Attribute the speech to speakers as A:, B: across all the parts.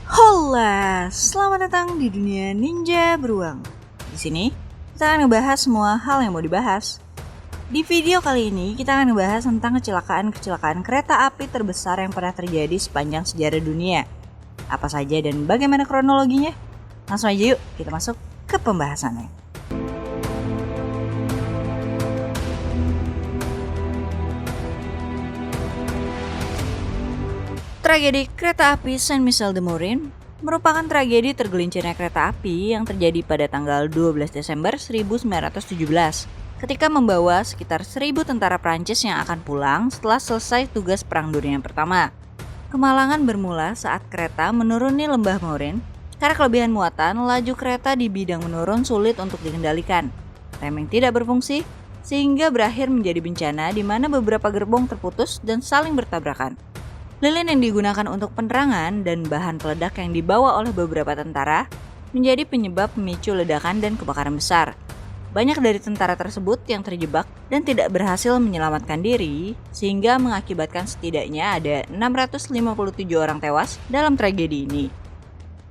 A: Hola, selamat datang di dunia ninja beruang. Di sini kita akan ngebahas semua hal yang mau dibahas. Di video kali ini kita akan ngebahas tentang kecelakaan kereta api terbesar yang pernah terjadi sepanjang sejarah dunia. Apa saja dan bagaimana kronologinya? Langsung aja yuk kita masuk ke pembahasannya. Tragedi kereta api Saint-Michel-de-Morin merupakan tragedi tergelincirnya kereta api yang terjadi pada tanggal 12 Desember 1917 ketika membawa sekitar 1.000 tentara Prancis yang akan pulang setelah selesai tugas Perang Dunia Pertama. Kemalangan bermula saat kereta menuruni lembah Morin. Karena kelebihan muatan, laju kereta di bidang menurun sulit untuk dikendalikan. Rem yang tidak berfungsi sehingga berakhir menjadi bencana di mana beberapa gerbong terputus dan saling bertabrakan. Lilin yang digunakan untuk penerangan dan bahan peledak yang dibawa oleh beberapa tentara menjadi penyebab pemicu ledakan dan kebakaran besar. Banyak dari tentara tersebut yang terjebak dan tidak berhasil menyelamatkan diri, sehingga mengakibatkan setidaknya ada 657 orang tewas dalam tragedi ini.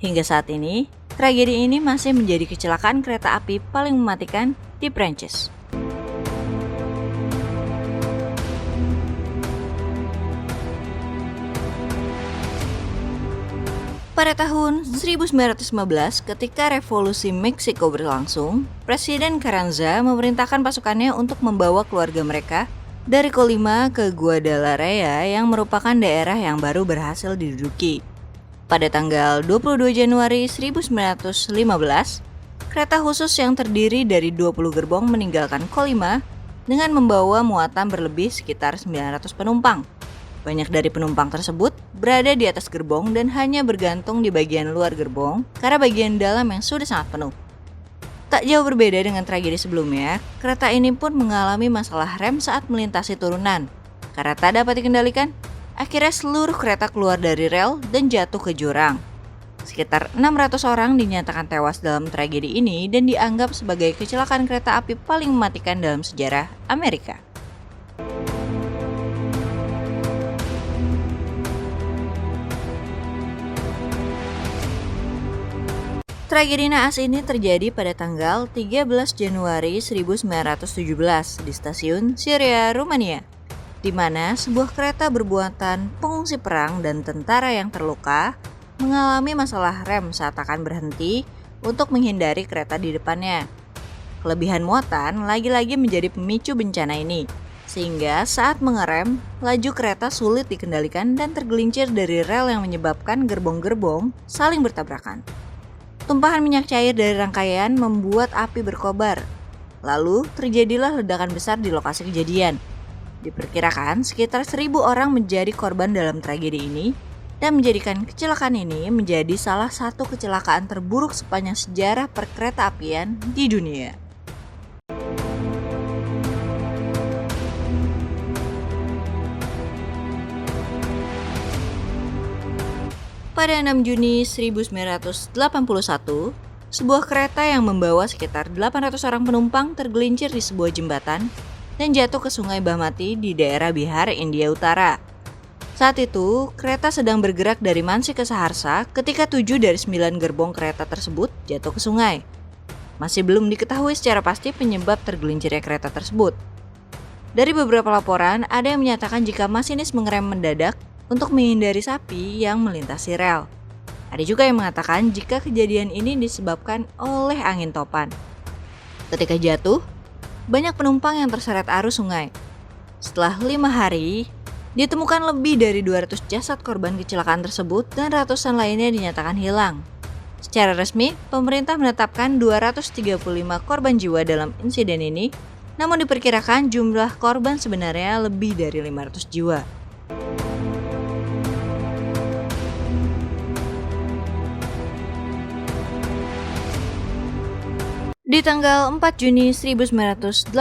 A: Hingga saat ini, tragedi ini masih menjadi kecelakaan kereta api paling mematikan di Prancis. Pada tahun 1915, ketika revolusi Meksiko berlangsung, Presiden Carranza memerintahkan pasukannya untuk membawa keluarga mereka dari Colima ke Guadalajara yang merupakan daerah yang baru berhasil diduduki. Pada tanggal 22 Januari 1915, kereta khusus yang terdiri dari 20 gerbong meninggalkan Colima dengan membawa muatan berlebih sekitar 900 penumpang. Banyak dari penumpang tersebut berada di atas gerbong dan hanya bergantung di bagian luar gerbong karena bagian dalam yang sudah sangat penuh. Tak jauh berbeda dengan tragedi sebelumnya, kereta ini pun mengalami masalah rem saat melintasi turunan. Karena tak dapat dikendalikan, akhirnya seluruh kereta keluar dari rel dan jatuh ke jurang. Sekitar 600 orang dinyatakan tewas dalam tragedi ini dan dianggap sebagai kecelakaan kereta api paling mematikan dalam sejarah Amerika. Tragedi naas ini terjadi pada tanggal 13 Januari 1917 di stasiun Syria, Rumania, di mana sebuah kereta berbuatan pengungsi perang dan tentara yang terluka mengalami masalah rem saat akan berhenti untuk menghindari kereta di depannya. Kelebihan muatan lagi-lagi menjadi pemicu bencana ini, sehingga saat mengerem, laju kereta sulit dikendalikan dan tergelincir dari rel yang menyebabkan gerbong-gerbong saling bertabrakan. Tumpahan minyak cair dari rangkaian membuat api berkobar. Lalu terjadilah ledakan besar di lokasi kejadian. Diperkirakan sekitar 1.000 orang menjadi korban dalam tragedi ini dan menjadikan kecelakaan ini menjadi salah satu kecelakaan terburuk sepanjang sejarah perkereta apian di dunia. Pada 6 Juni 1981, sebuah kereta yang membawa sekitar 800 orang penumpang tergelincir di sebuah jembatan dan jatuh ke Sungai Bahmati di daerah Bihar, India Utara. Saat itu, kereta sedang bergerak dari Mansi ke Saharsa ketika 7 dari 9 gerbong kereta tersebut jatuh ke sungai. Masih belum diketahui secara pasti penyebab tergelincirnya kereta tersebut. Dari beberapa laporan, ada yang menyatakan jika masinis mengerem mendadak untuk menghindari sapi yang melintasi rel. Ada juga yang mengatakan jika kejadian ini disebabkan oleh angin topan. Ketika jatuh, banyak penumpang yang terseret arus sungai. Setelah 5 hari, ditemukan lebih dari 200 jasad korban kecelakaan tersebut dan ratusan lainnya dinyatakan hilang. Secara resmi, pemerintah menetapkan 235 korban jiwa dalam insiden ini, namun diperkirakan jumlah korban sebenarnya lebih dari 500 jiwa. Di tanggal 4 Juni 1989,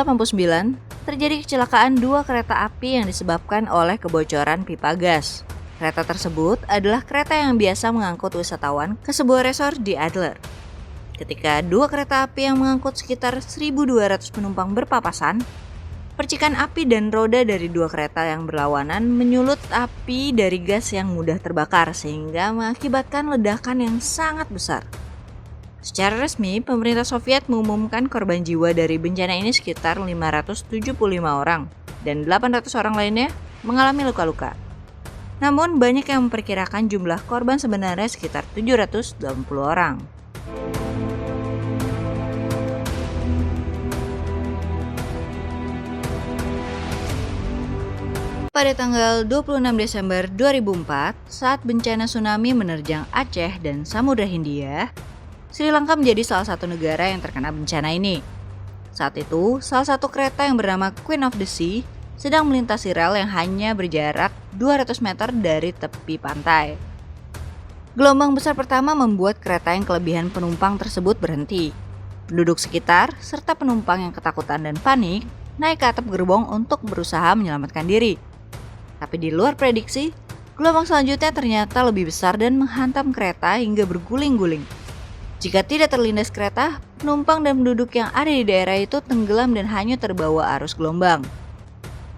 A: terjadi kecelakaan 2 kereta api yang disebabkan oleh kebocoran pipa gas. Kereta tersebut adalah kereta yang biasa mengangkut wisatawan ke sebuah resort di Adler. Ketika 2 kereta api yang mengangkut sekitar 1.200 penumpang berpapasan, Percikan api dan roda dari dua kereta yang berlawanan menyulut api dari gas yang mudah terbakar sehingga mengakibatkan ledakan yang sangat besar. Secara resmi, pemerintah Soviet mengumumkan korban jiwa dari bencana ini sekitar 575 orang dan 800 orang lainnya mengalami luka-luka. Namun, banyak yang memperkirakan jumlah korban sebenarnya sekitar 780 orang. Pada tanggal 26 Desember 2004, saat bencana tsunami menerjang Aceh dan Samudra Hindia, Sri Lanka menjadi salah satu negara yang terkena bencana ini. Saat itu, salah satu kereta yang bernama Queen of the Sea sedang melintasi rel yang hanya berjarak 200 meter dari tepi pantai. Gelombang besar pertama membuat kereta yang kelebihan penumpang tersebut berhenti. Penduduk sekitar, serta penumpang yang ketakutan dan panik, naik ke atap gerbong untuk berusaha menyelamatkan diri. Tapi di luar prediksi, gelombang selanjutnya ternyata lebih besar dan menghantam kereta hingga berguling-guling. Jika tidak terlindas kereta, penumpang dan penduduk yang ada di daerah itu tenggelam dan hanyut terbawa arus gelombang.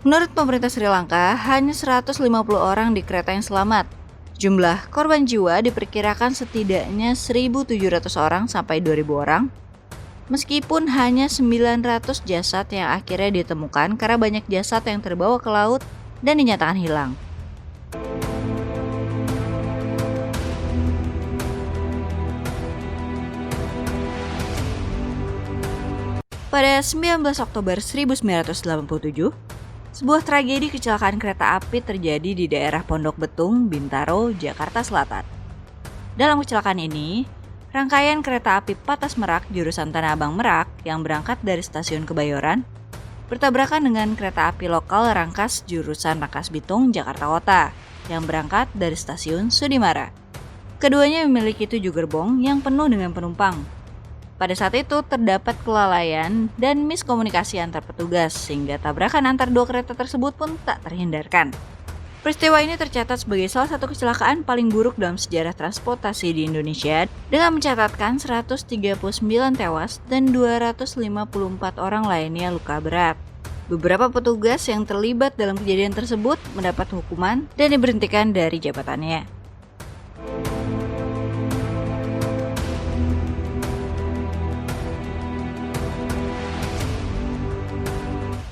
A: Menurut pemerintah Sri Lanka, hanya 150 orang di kereta yang selamat. Jumlah korban jiwa diperkirakan setidaknya 1.700 orang sampai 2.000 orang. Meskipun hanya 900 jasad yang akhirnya ditemukan karena banyak jasad yang terbawa ke laut dan dinyatakan hilang. Pada 19 Oktober 1987, sebuah tragedi kecelakaan kereta api terjadi di daerah Pondok Betung, Bintaro, Jakarta Selatan. Dalam kecelakaan ini, rangkaian kereta api Patas Merak jurusan Tanah Abang Merak yang berangkat dari stasiun Kebayoran bertabrakan dengan kereta api lokal Rangkas jurusan Rangkas Bitung, Jakarta Kota yang berangkat dari stasiun Sudimara. Keduanya memiliki 7 gerbong yang penuh dengan penumpang. Pada saat itu terdapat kelalaian dan miskomunikasi antar petugas sehingga tabrakan antar dua kereta tersebut pun tak terhindarkan. Peristiwa ini tercatat sebagai salah satu kecelakaan paling buruk dalam sejarah transportasi di Indonesia dengan mencatatkan 139 tewas dan 254 orang lainnya luka berat. Beberapa petugas yang terlibat dalam kejadian tersebut mendapat hukuman dan diberhentikan dari jabatannya.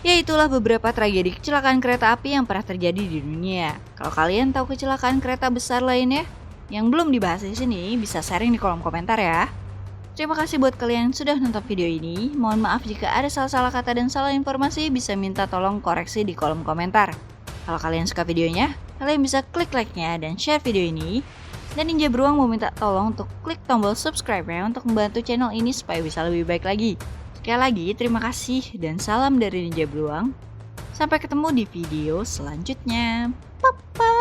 A: Ya, itulah beberapa tragedi kecelakaan kereta api yang pernah terjadi di dunia. Kalau kalian tahu kecelakaan kereta besar lainnya yang belum dibahas di sini, bisa sharing di kolom komentar ya. Terima kasih buat kalian yang sudah nonton video ini. Mohon maaf jika ada salah-salah kata dan salah informasi, bisa minta tolong koreksi di kolom komentar. Kalau kalian suka videonya, kalian bisa klik like-nya dan share video ini. Dan Ninja Beruang mau minta tolong untuk klik tombol subscribe-nya untuk membantu channel ini supaya bisa lebih baik lagi. Sekali lagi, terima kasih dan salam dari Ninja Beruang. Sampai ketemu di video selanjutnya. Bye-bye.